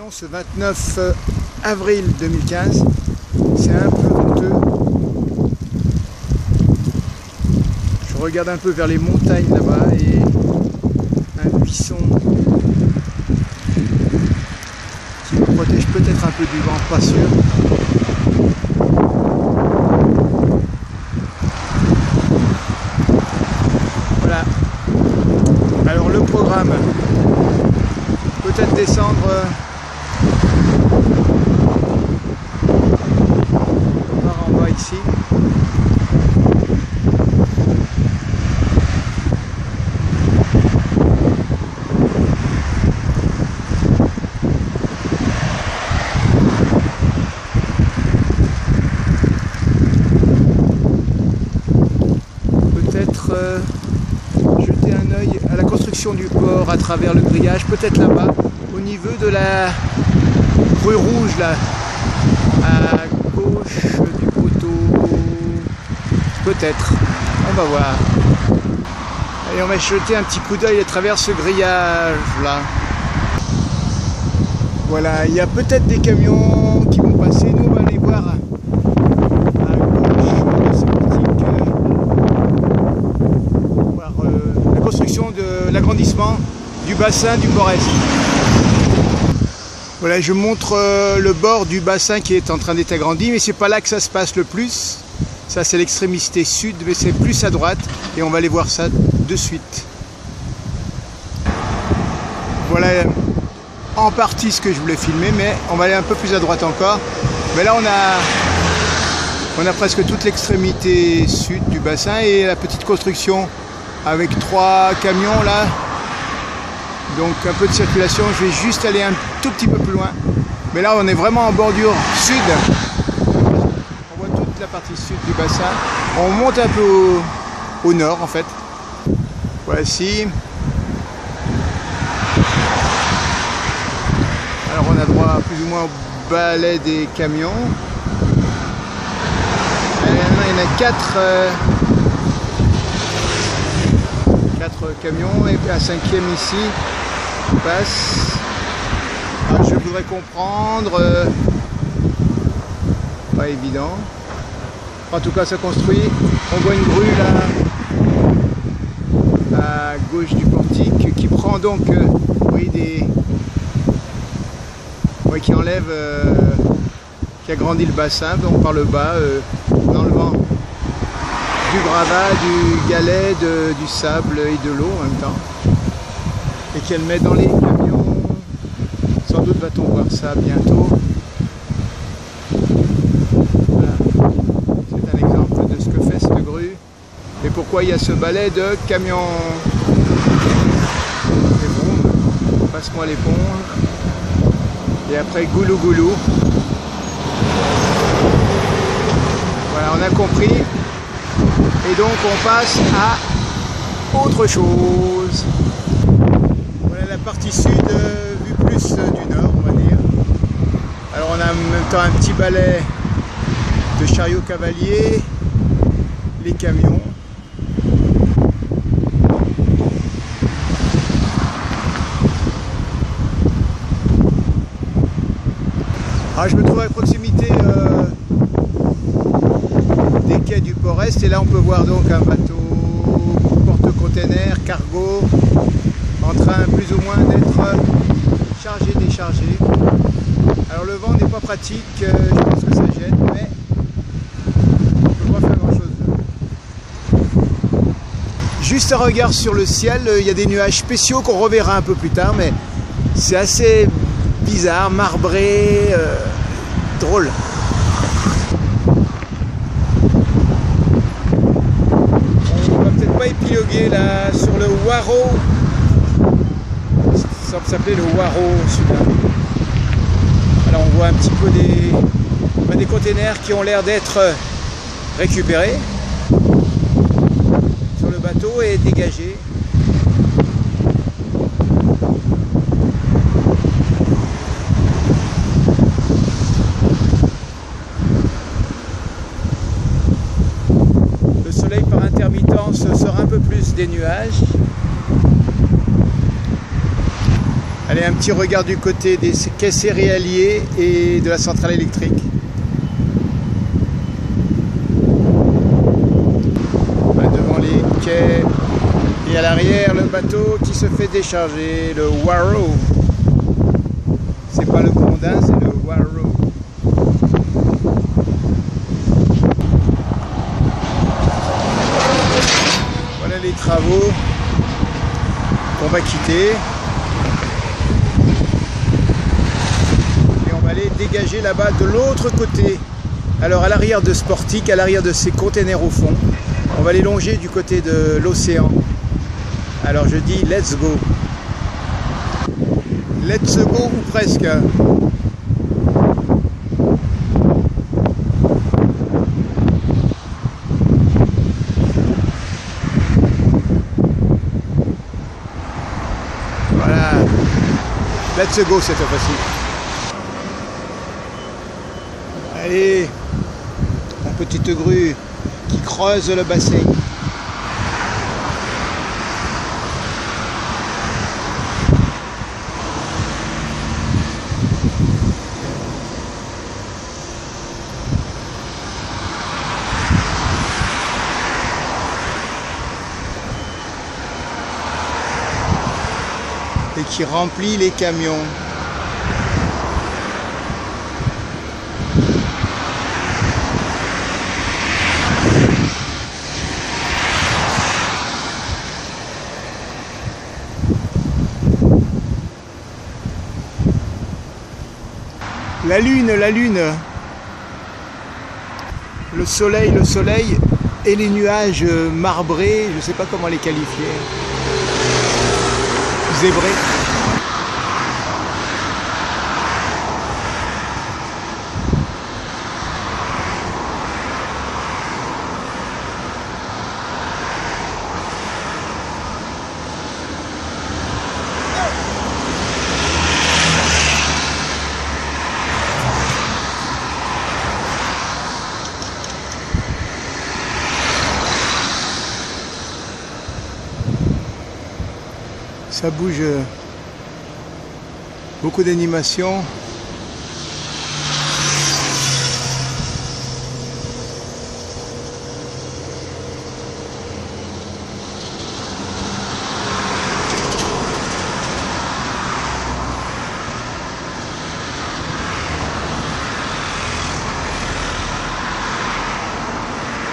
Lyon ce 29 avril 2015. C'est un peu venteux. Je regarde un peu vers les montagnes là-bas et un buisson qui me protège peut-être un peu du vent, pas sûr. Voilà. Alors le programme, peut-être descendre par en bas ici. Peut-être jeter un œil à la construction du port à travers le grillage, peut-être là-bas, au niveau de la rue rouge, là, à gauche du poteau, peut-être, on va voir. Allez, on va jeter un petit coup d'œil à travers ce grillage, là. Voilà, il y a peut-être des camions qui vont passer, nous on va aller voir à gauche de ce portique, voir la construction de l'agrandissement du bassin du Port-Est. Voilà, je montre le bord du bassin qui est en train d'être agrandi, mais c'est pas là que ça se passe le plus. Ça c'est l'extrémité sud, mais c'est plus à droite et on va aller voir ça de suite. Voilà en partie ce que je voulais filmer, mais on va aller un peu plus à droite encore. Mais là on a presque toute l'extrémité sud du bassin et la petite construction avec 3 camions là. Donc un peu de circulation, je vais juste aller un tout petit peu plus loin. Mais là on est vraiment en bordure sud. On voit toute la partie sud du bassin. On monte un peu au nord en fait. Voici. Alors on a droit plus ou moins au balai des camions. Et il y en a 4 camions et puis un 5e ici qui passe. Alors, je voudrais comprendre, pas évident. En tout cas ça construit. On voit une grue là à gauche du portique qui prend donc oui, qui enlève, qui agrandit le bassin donc par le bas en enlevant du gravat, du galet, du sable et de l'eau en même temps, et qu'elle met dans les camions. Sans doute va-t-on voir ça bientôt. Voilà. C'est un exemple de ce que fait cette grue et pourquoi il y a ce balai de camions. L'éponge, passe-moi l'éponge et après goulou goulou. Voilà, on a compris. Et donc on passe à autre chose. Voilà la partie sud vue plus du nord, on va dire. Alors on a en même temps un petit balai de chariots cavaliers, les camions. Alors je me trouve à proximité des quais du Port-Est et là on peut voir donc un bateau porte-container, cargo, en train plus ou moins d'être chargé, déchargé. Alors le vent n'est pas pratique, je pense que ça gêne, mais on ne peut pas faire grand chose. Juste un regard sur le ciel, il y a des nuages spéciaux qu'on reverra un peu plus tard, mais c'est assez bizarre, marbré, drôle. On va peut-être pas épiloguer là sur le Waro. Ça semble s'appeler le Waro celui-là. Alors on voit un petit peu des containers qui ont l'air d'être récupérés sur le bateau et dégagés. sort un peu plus des nuages. Allez, un petit regard du côté des quais céréaliers et de la centrale électrique. Devant les quais et à l'arrière le bateau qui se fait décharger, le Warrow. C'est pas le Grondin, c'est le Warrow. Voilà les travaux qu'on va quitter. Et on va aller dégager là-bas de l'autre côté. Alors à l'arrière de ce portique, à l'arrière de ces containers au fond, on va les longer du côté de l'océan. Alors je dis let's go. Let's go ou presque. Voilà. Let's go cette fois-ci. Allez, la petite grue qui creuse le bassin. Et qui remplit les camions. La lune, le soleil et les nuages marbrés, je ne sais pas comment les qualifier, zébrés. Ça bouge, beaucoup d'animation.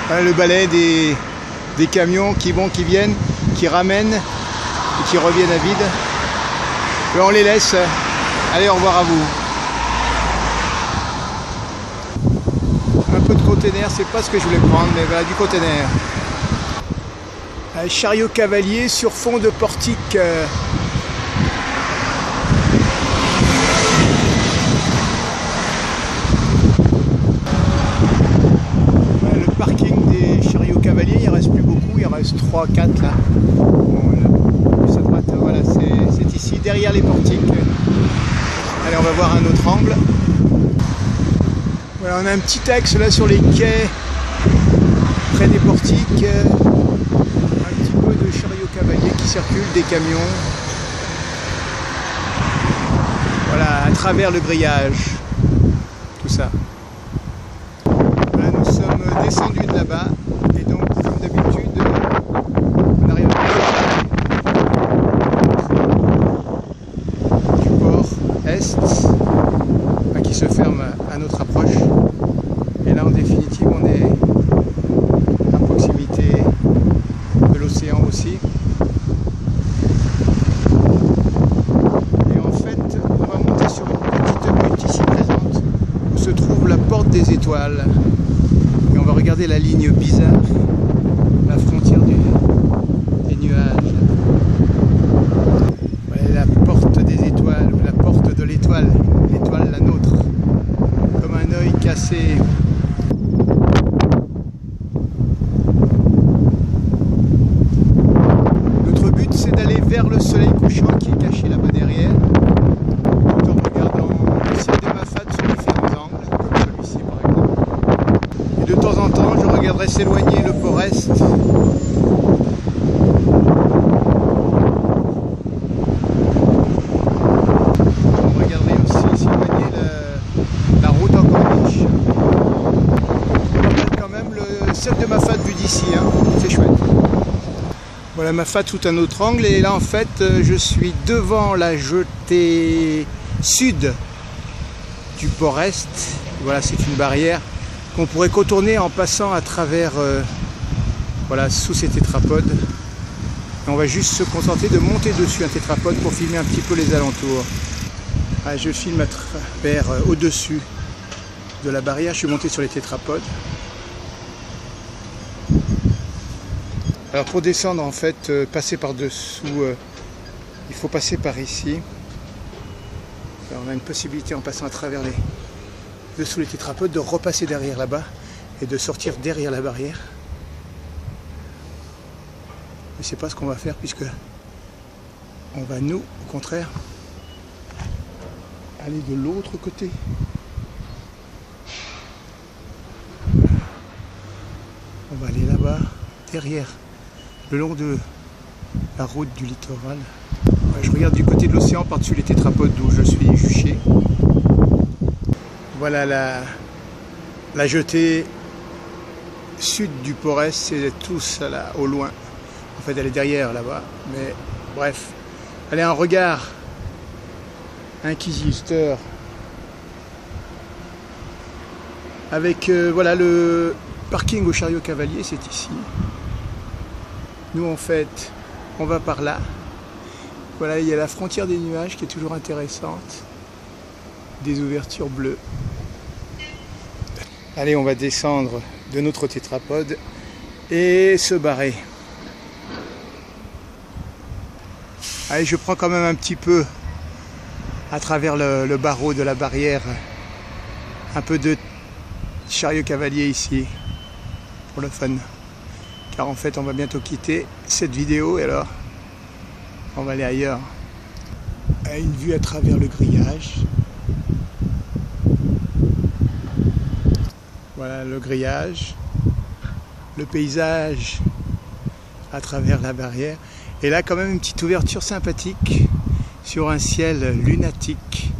Voilà le balai des camions qui vont, qui viennent, qui ramènent et qui reviennent à vide. Et on les laisse. Allez, au revoir à vous. Un peu de container, c'est pas ce que je voulais prendre, mais voilà du container. Un chariot cavalier sur fond de portique. Le parking des chariots cavaliers, il ne reste plus beaucoup, il en reste 3-4 là. Voilà, c'est ici, derrière les portiques. Allez, on va voir un autre angle. Voilà, on a un petit axe là sur les quais, près des portiques. Un petit peu de chariots cavaliers qui circulent, des camions. Voilà, à travers le grillage. Tout ça. Voilà, nous sommes descendus de là-bas. Et donc, comme d'habitude, on arrive à est, qui se ferme à notre approche. Et là en définitive on est à proximité de l'océan aussi. Et en fait on va monter sur une petite butte ici présente où se trouve la porte des étoiles. Et on va regarder la ligne bizarre, la frontière des nuages. Voilà la porte des étoiles, ou la porte de l'étoile, l'étoile la nôtre, comme un œil cassé. Notre but c'est d'aller vers le soleil couchant qui est caché là-bas derrière, tout en regardant le ciel de Mafate sur différents angles, comme celui-ci par exemple. Et de temps en temps je regarderai s'éloigner le port est. Voilà ma fat sous un autre angle, et là en fait je suis devant la jetée sud du port est. Voilà, c'est une barrière qu'on pourrait contourner en passant à travers voilà, sous ces tétrapodes. Et on va juste se contenter de monter dessus un tétrapode pour filmer un petit peu les alentours. Ah, je filme à travers au-dessus de la barrière, je suis monté sur les tétrapodes. Alors pour descendre en fait, passer par dessous, il faut passer par ici. Alors on a une possibilité en passant à travers dessous les tétrapodes de repasser derrière là-bas et de sortir derrière la barrière. Mais c'est pas ce qu'on va faire puisque on va nous, au contraire, aller de l'autre côté. On va aller là-bas, derrière, le long de la route du littoral. Je regarde du côté de l'océan par-dessus les tétrapodes d'où je suis juché. Voilà la jetée sud du port est, c'est tous là, au loin. En fait elle est derrière là-bas, mais bref. Allez, un regard inquisiteur avec voilà le parking au chariot cavalier, c'est ici. Nous en fait on va par là. Voilà, il y a la frontière des nuages qui est toujours intéressante, des ouvertures bleues. Allez, on va descendre de notre tétrapode et se barrer. Allez, je prends quand même un petit peu à travers le barreau de la barrière, un peu de chariot cavalier ici, pour le fun. Car en fait, on va bientôt quitter cette vidéo et alors, on va aller ailleurs. Une vue à travers le grillage. Voilà le grillage, le paysage à travers la barrière. Et là quand même une petite ouverture sympathique sur un ciel lunatique.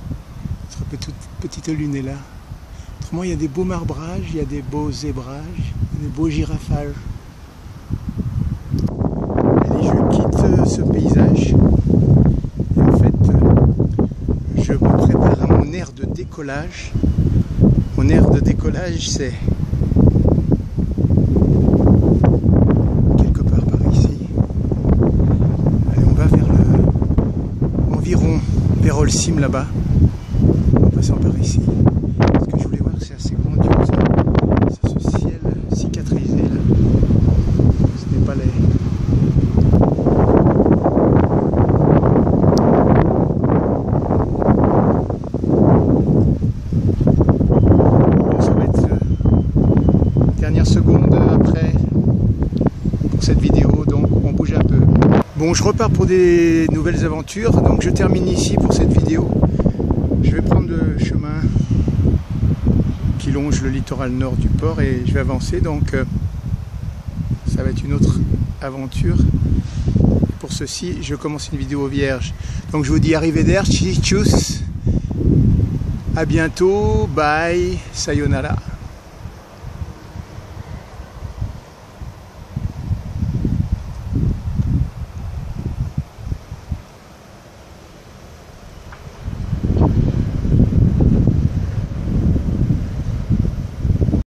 Cette petite lune est là. Autrement il y a des beaux marbrages, il y a des beaux zébrages, des beaux girafages. Allez, je quitte ce paysage. Et en fait, je me prépare à mon aire de décollage. Mon aire de décollage, c'est quelque part par ici. Allez, on va vers environ vers Holcim là-bas, en passant par ici. Ce que je voulais voir, c'est assez grandiose. C'est ce ciel cicatrisé là. Ce n'est pas les... secondes après pour cette vidéo, donc on bouge un peu. Bon, je repars pour des nouvelles aventures, donc je termine ici pour cette vidéo. Je vais prendre le chemin qui longe le littoral nord du port et je vais avancer, donc ça va être une autre aventure. Et pour ceci, je commence une vidéo vierge. Donc je vous dis arrivederci, tchuss, à bientôt, bye, sayonara.